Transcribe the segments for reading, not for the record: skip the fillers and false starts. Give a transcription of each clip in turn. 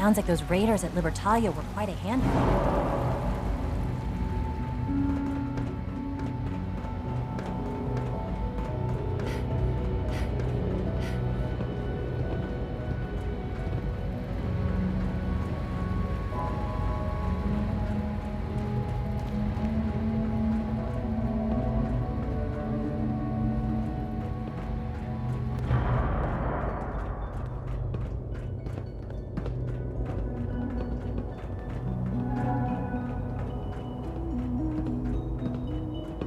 Sounds like those raiders at Libertalia were quite a handful.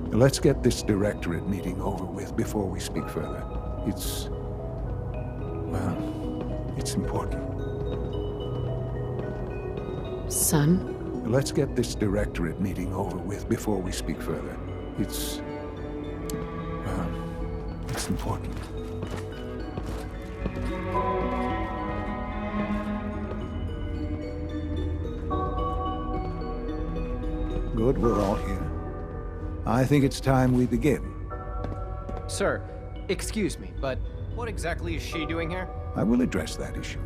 Let's get this directorate meeting over with before we speak further. It's important. Son? Let's get this directorate meeting over with before we speak further. It's important. Good, we're all here. I think it's time we begin. Sir, excuse me, but what exactly is she doing here? I will address that issue.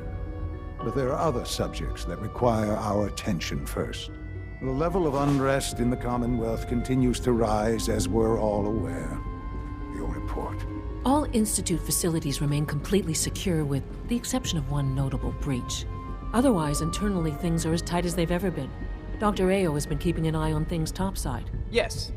But there are other subjects that require our attention first. The level of unrest in the Commonwealth continues to rise, as we're all aware. Your report. All Institute facilities remain completely secure with the exception of one notable breach. Otherwise, internally, things are as tight as they've ever been. Dr. Ao has been keeping an eye on things topside. Yes,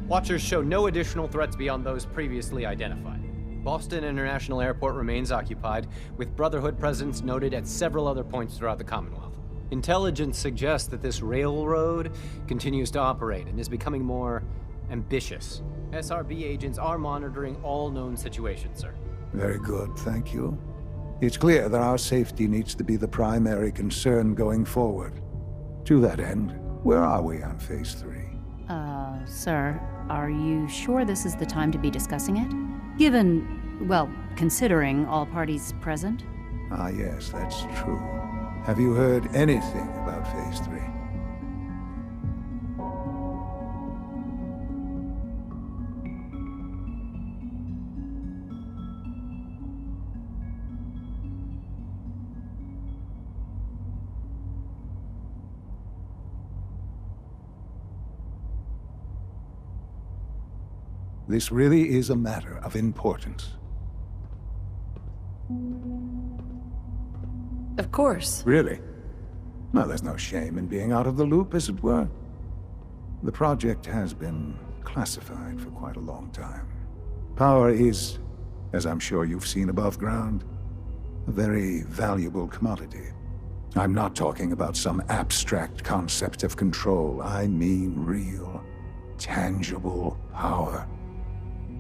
Watchers show no additional threats beyond those previously identified. Boston International Airport remains occupied, with Brotherhood presence noted at several other points throughout the Commonwealth. Intelligence suggests that this railroad continues to operate and is becoming more ambitious. SRB agents are monitoring all known situations, sir. Very good, thank you. It's clear that our safety needs to be the primary concern going forward. To that end, where are we on Phase 3? Sir, are you sure this is the time to be discussing it? Given, well, considering all parties present? Ah, yes, that's true. Have you heard anything about Phase 3? This really is a matter of importance. Of course. Really? Well, there's no shame in being out of the loop, as it were. The project has been classified for quite a long time. Power is, as I'm sure you've seen above ground, a very valuable commodity. I'm not talking about some abstract concept of control. I mean real, tangible power.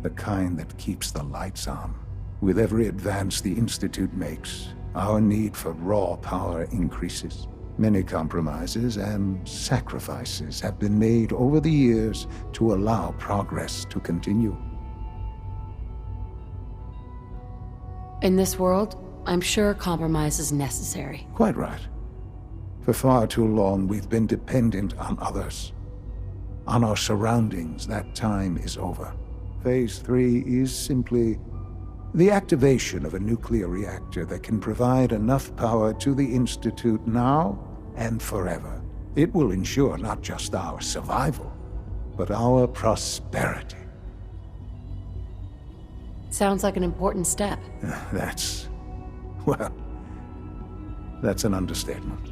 The kind that keeps the lights on. With every advance the Institute makes, our need for raw power increases. Many compromises and sacrifices have been made over the years to allow progress to continue. In this world, I'm sure compromise is necessary. Quite right. For far too long, we've been dependent on others. On our surroundings. That time is over. Phase 3 is simply the activation of a nuclear reactor that can provide enough power to the Institute now and forever. It will ensure not just our survival, but our prosperity. Sounds like an important step. That's an understatement.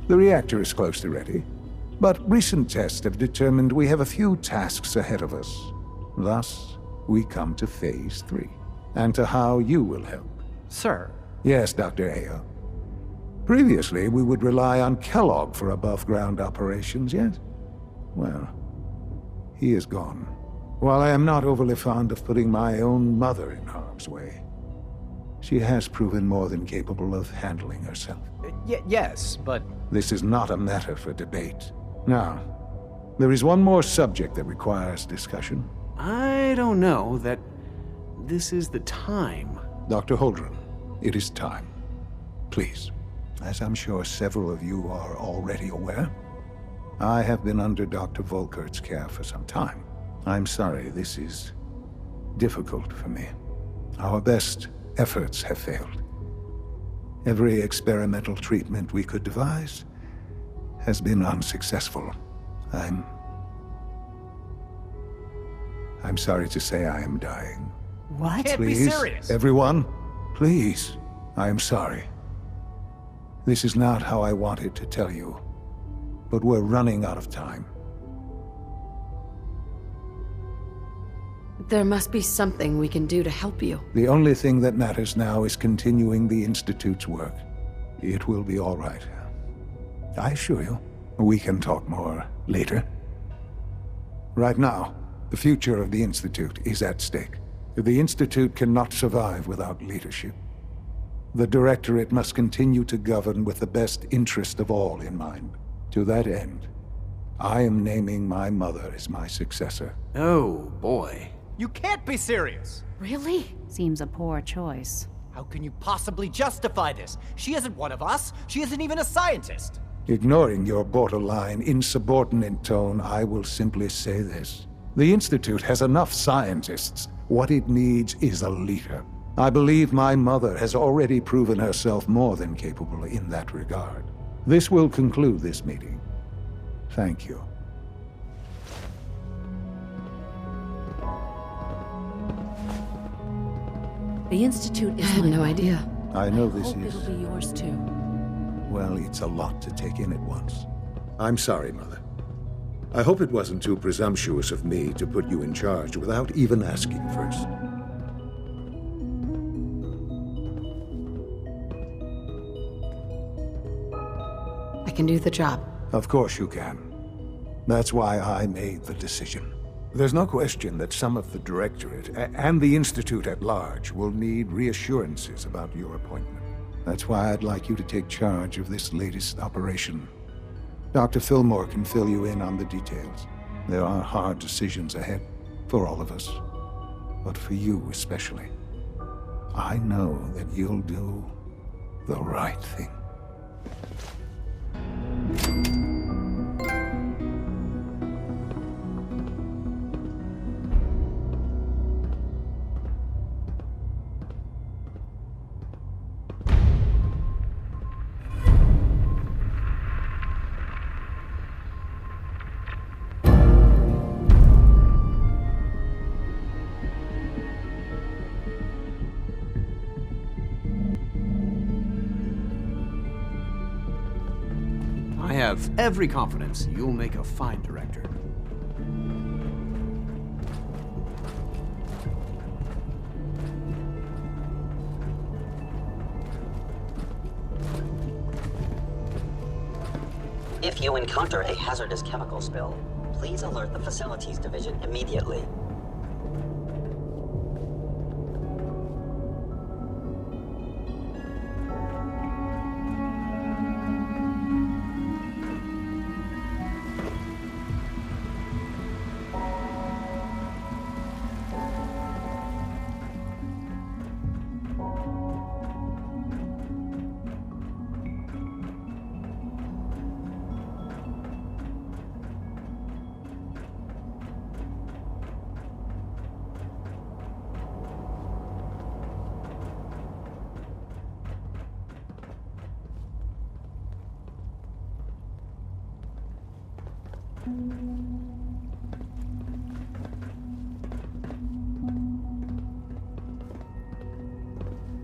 The reactor is close to ready, but recent tests have determined we have a few tasks ahead of us. Thus, we come to Phase 3, and to how you will help. Sir. Yes, Dr. Ao. Previously, we would rely on Kellogg for above-ground operations, yes? Well, he is gone. While I am not overly fond of putting my own mother in harm's way, she has proven more than capable of handling herself. Yes, but... This is not a matter for debate. Now, there is one more subject that requires discussion. I don't know that this is the time. Dr. Holdren, it is time. Please. As I'm sure several of you are already aware, I have been under Dr. Volkert's care for some time. I'm sorry, this is difficult for me. Our best efforts have failed. Every experimental treatment we could devise has been unsuccessful. I'm sorry to say I am dying. What? Can't be Please, serious. everyone, please, I am sorry. This is not how I wanted to tell you, but we're running out of time. There must be something we can do to help you. The only thing that matters now is continuing the Institute's work. It will be all right. I assure you. We can talk more later. Right now, the future of the Institute is at stake. The Institute cannot survive without leadership. The Directorate must continue to govern with the best interest of all in mind. To that end, I am naming my mother as my successor. Oh, boy. You can't be serious! Really? Seems a poor choice. How can you possibly justify this? She isn't one of us. She isn't even a scientist. Ignoring your borderline, insubordinate tone, I will simply say this. The Institute has enough scientists. What it needs is a leader. I believe my mother has already proven herself more than capable in that regard. This will conclude this meeting. Thank you. The Institute I is had my no home. idea. I know I this hope is... it'll be yours too. Well, it's a lot to take in at once. I'm sorry, Mother. I hope it wasn't too presumptuous of me to put you in charge without even asking first. I can do the job. Of course you can. That's why I made the decision. There's no question that some of the Directorate and the Institute at large will need reassurances about your appointment. That's why I'd like you to take charge of this latest operation. Dr. Fillmore can fill you in on the details. There are hard decisions ahead for all of us, but for you especially. I know that you'll do the right thing. I have every confidence you'll make a fine director. If you encounter a hazardous chemical spill, please alert the Facilities Division immediately.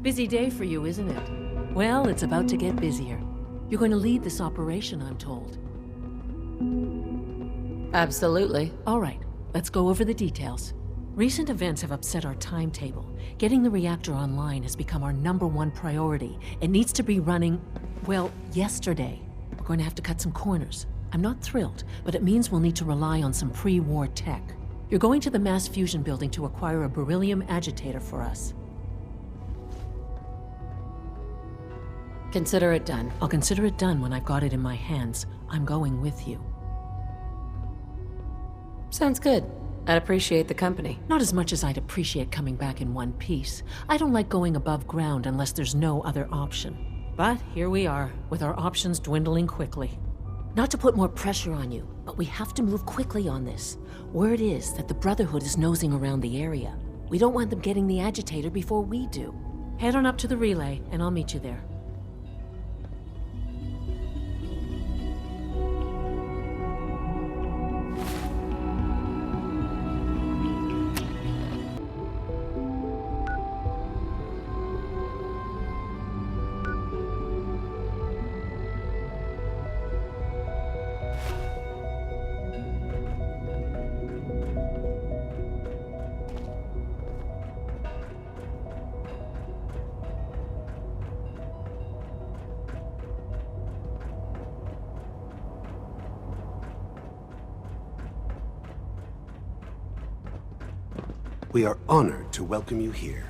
Busy day for you, isn't it? Well, it's about to get busier. You're going to lead this operation, I'm told. Absolutely. All right, let's go over the details. Recent events have upset our timetable. Getting the reactor online has become our #1 priority. It needs to be running, well, yesterday. We're going to have to cut some corners. I'm not thrilled, but it means we'll need to rely on some pre-war tech. You're going to the mass fusion building to acquire a beryllium agitator for us. Consider it done. I'll consider it done when I've got it in my hands. I'm going with you. Sounds good. I'd appreciate the company. Not as much as I'd appreciate coming back in one piece. I don't like going above ground unless there's no other option. But here we are, with our options dwindling quickly. Not to put more pressure on you, but we have to move quickly on this. Word is that the Brotherhood is nosing around the area. We don't want them getting the agitator before we do. Head on up to the relay, and I'll meet you there. We are honored to welcome you here.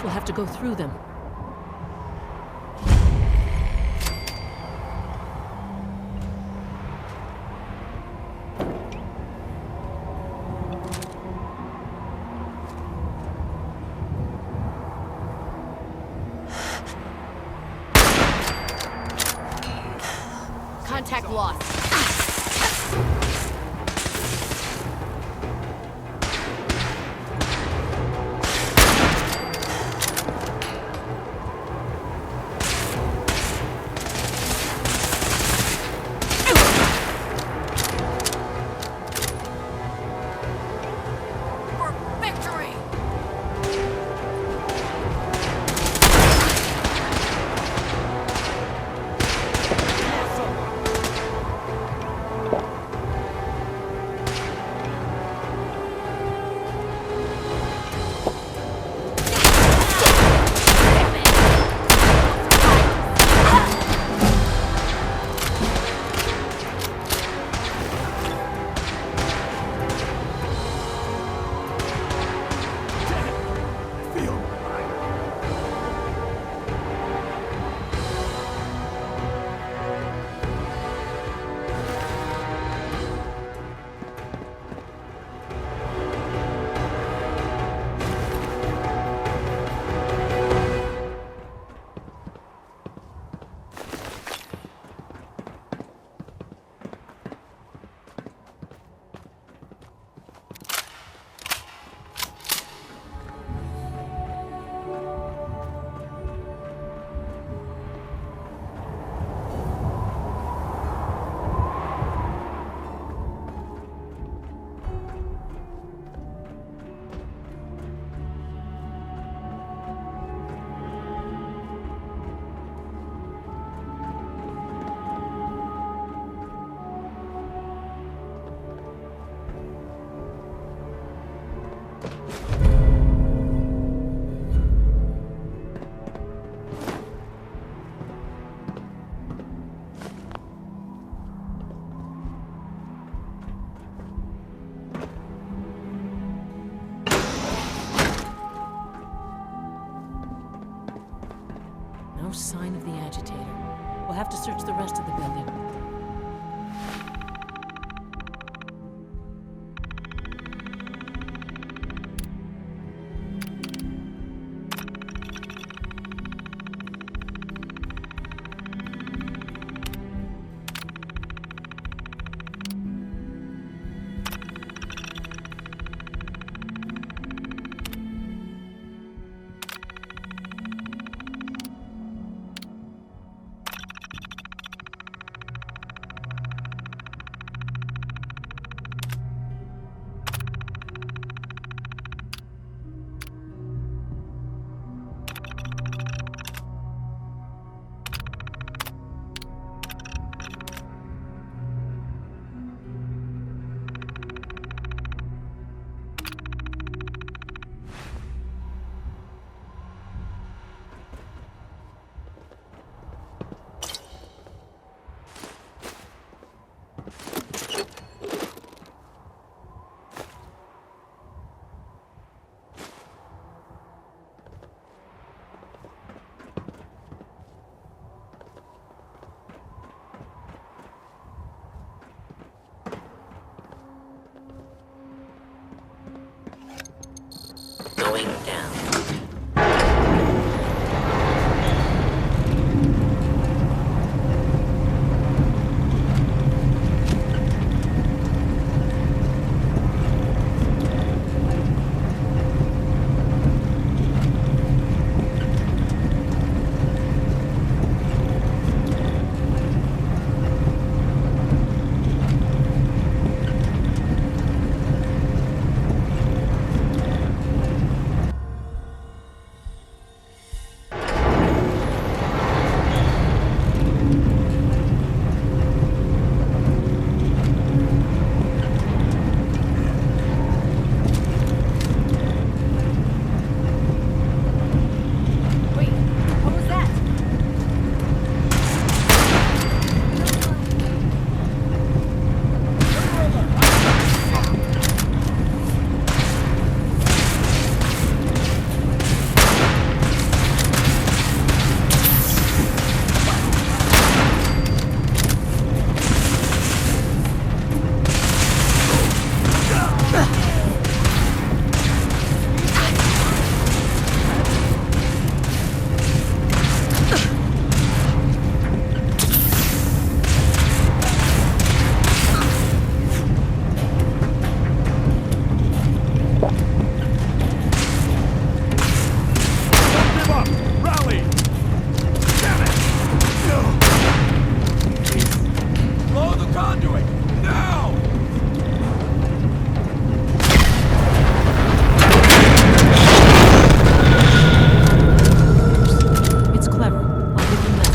We'll have to go through them. Contact lost. No sign of the agitator. We'll have to search the rest of the building. going down. Wait, what was that? Give up! Rally! Damn it! Blow the conduit! Now! It's clever. I'll give them that.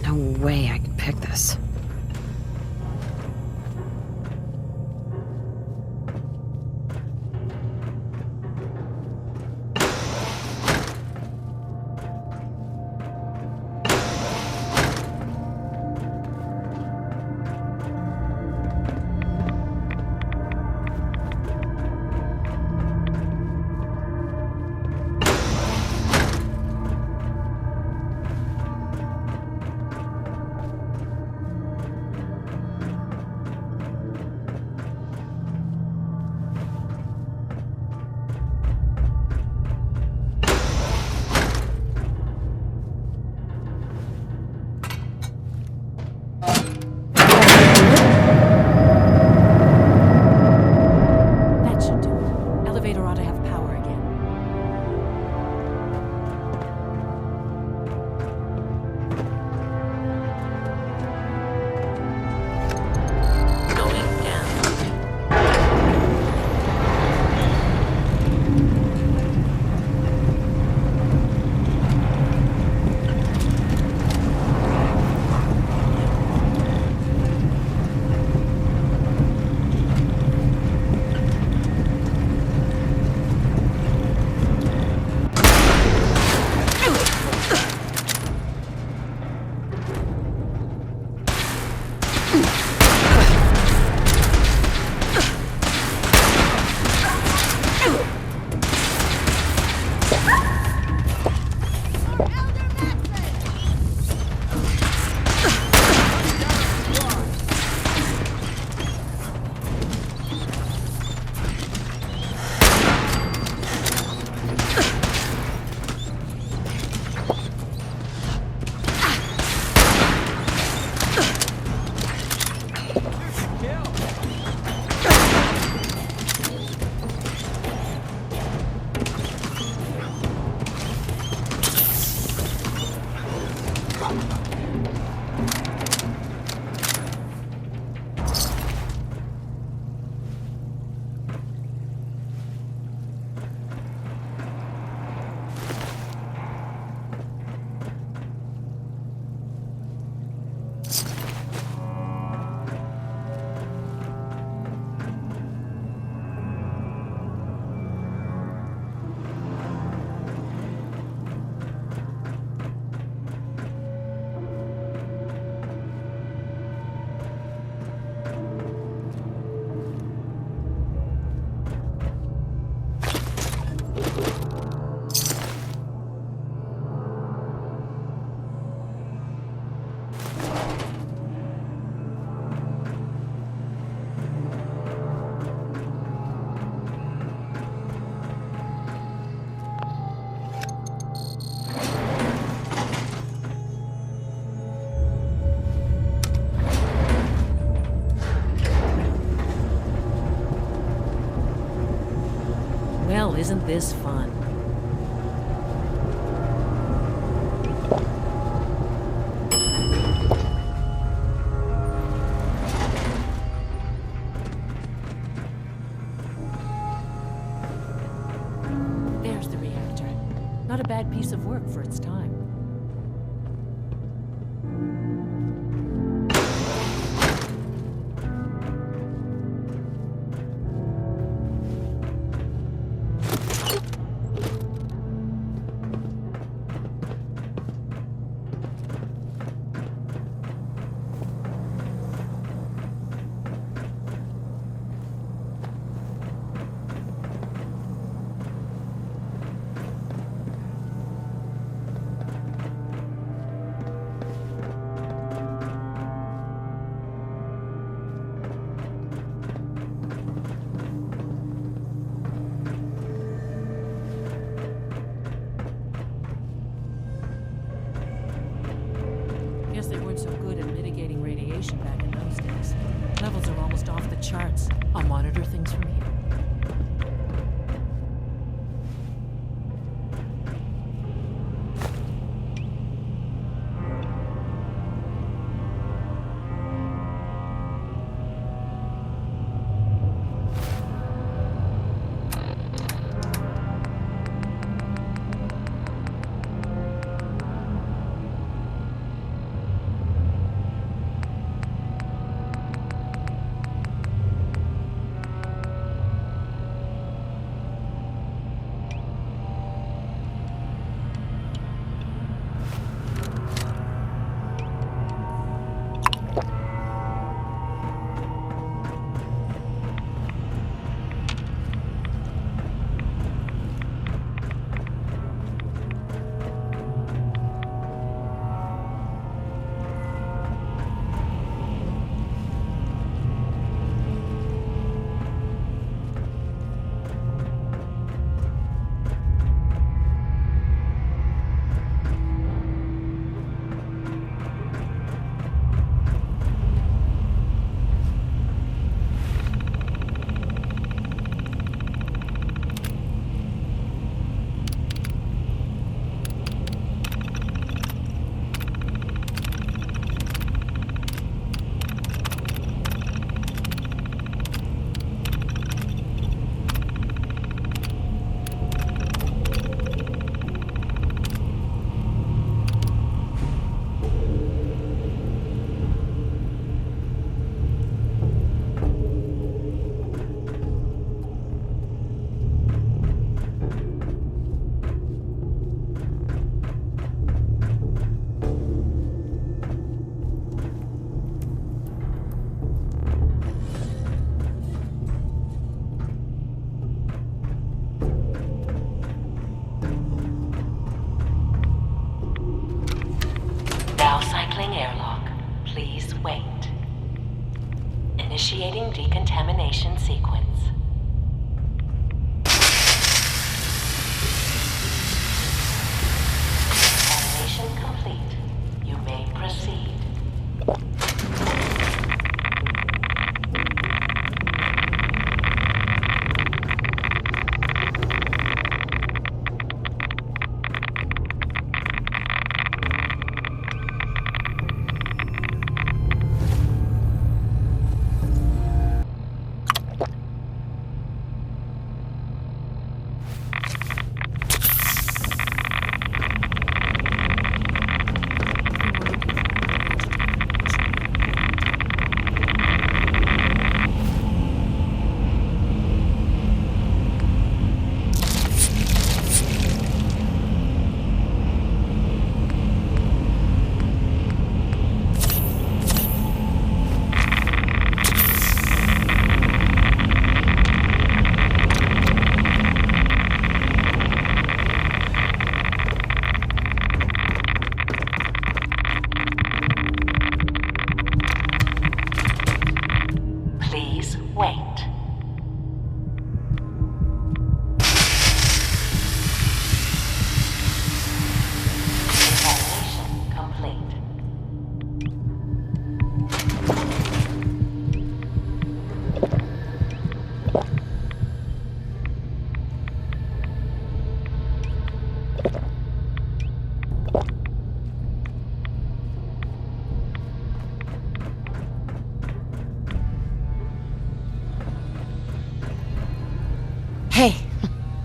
No way I can pick this. Well, isn't this fun? There's the reactor. Not a bad piece of work for its time. Guess they weren't so good at mitigating radiation back in those days. Levels are almost off the charts. I'll monitor things from here. Initiating decontamination sequence. Decontamination complete. You may proceed.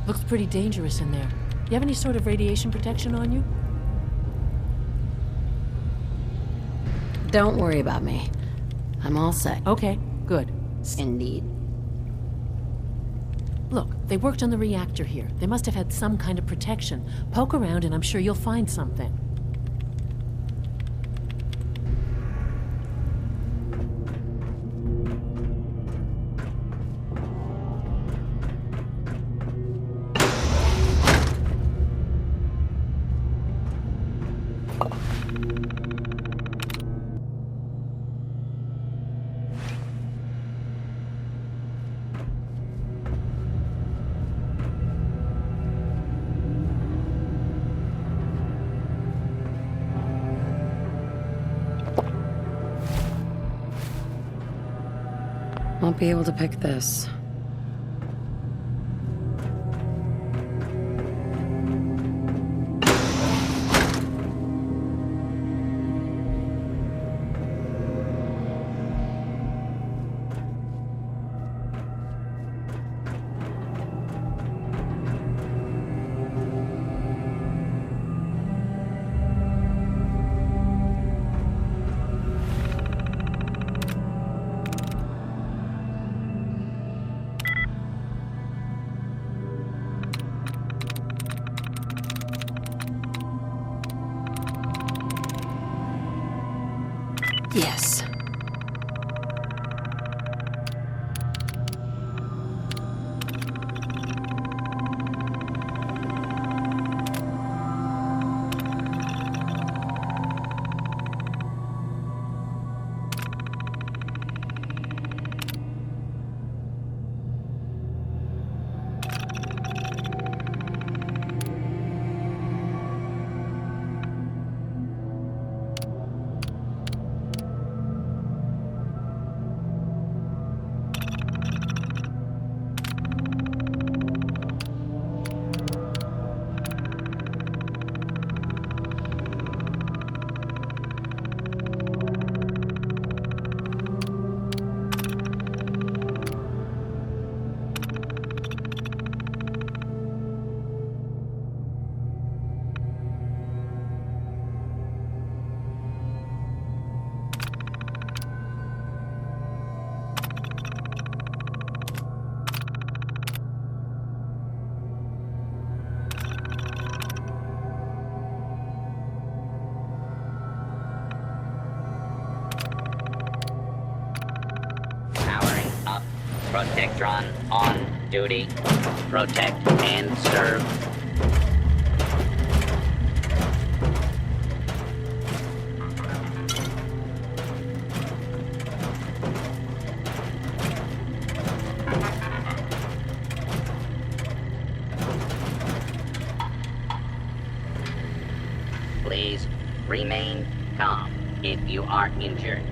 Looks pretty dangerous in there. You have any sort of radiation protection on you? Don't worry about me. I'm all set. Okay, good. Indeed. Look, they worked on the reactor here. They must have had some kind of protection. Poke around and I'm sure you'll find something. Won't be able to pick this. Yes. Protectron on duty. Protect and serve. Please remain calm if you are injured.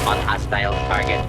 on hostile target.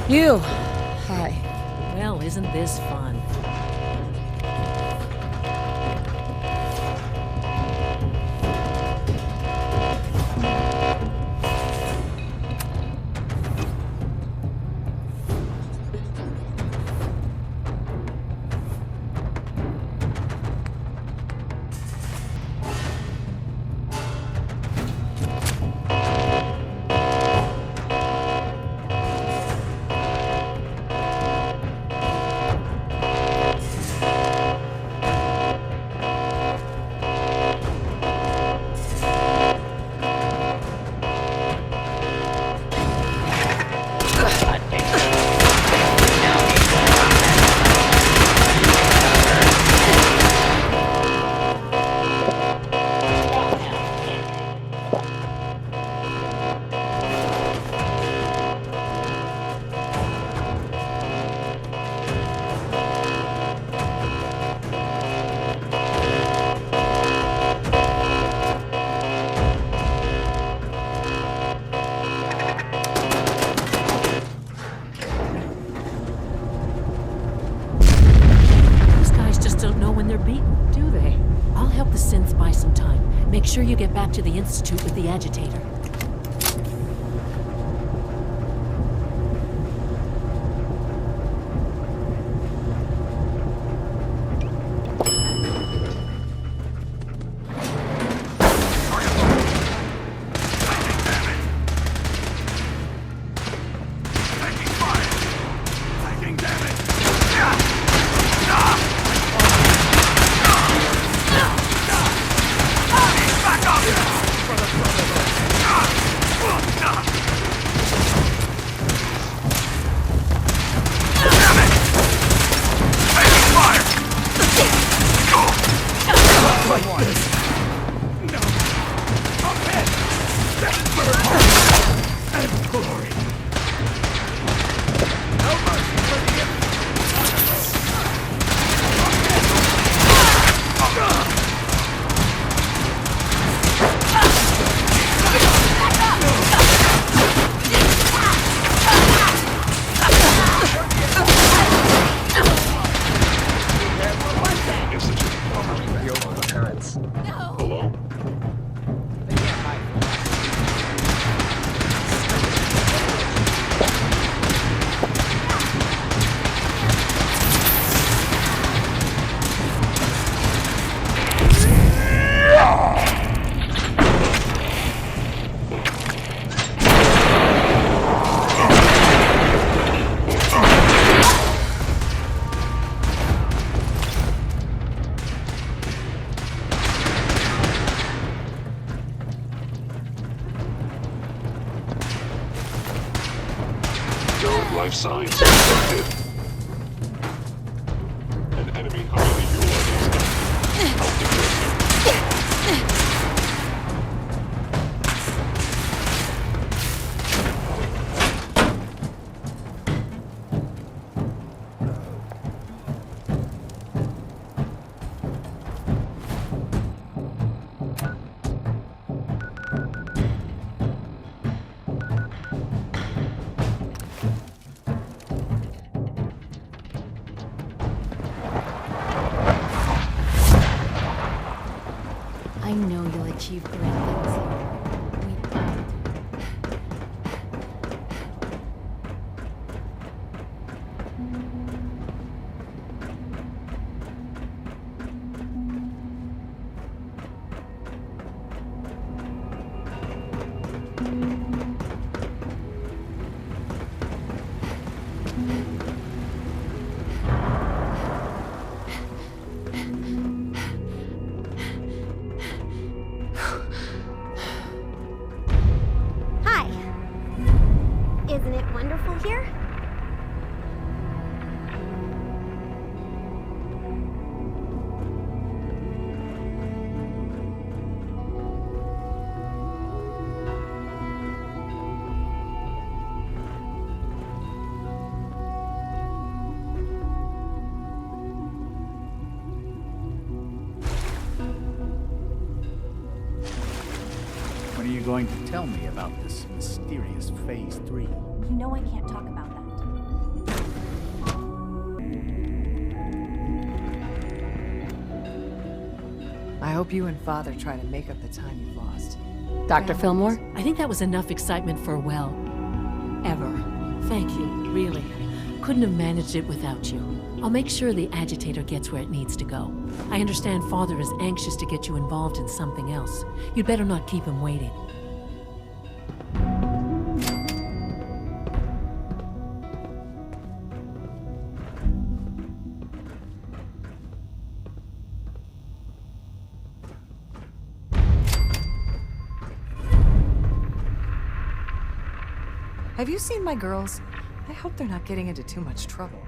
You. Hi. Well, isn't this fun? Make sure you get back to the Institute with the agitator. Back up! life signs detected. An enemy highly utilizing stuff. I'll decrypt you. I know you'll achieve great things here. Hi. Isn't it wonderful here? When are you going to tell me about this mysterious Phase 3? You know I can't talk about that. I hope you and Father try to make up the time you've lost. Dr. Fillmore? I think that was enough excitement for, well, ever. Thank you, really. Couldn't have managed it without you. I'll make sure the agitator gets where it needs to go. I understand Father is anxious to get you involved in something else. You'd better not keep him waiting. Have you seen my girls? I hope they're not getting into too much trouble.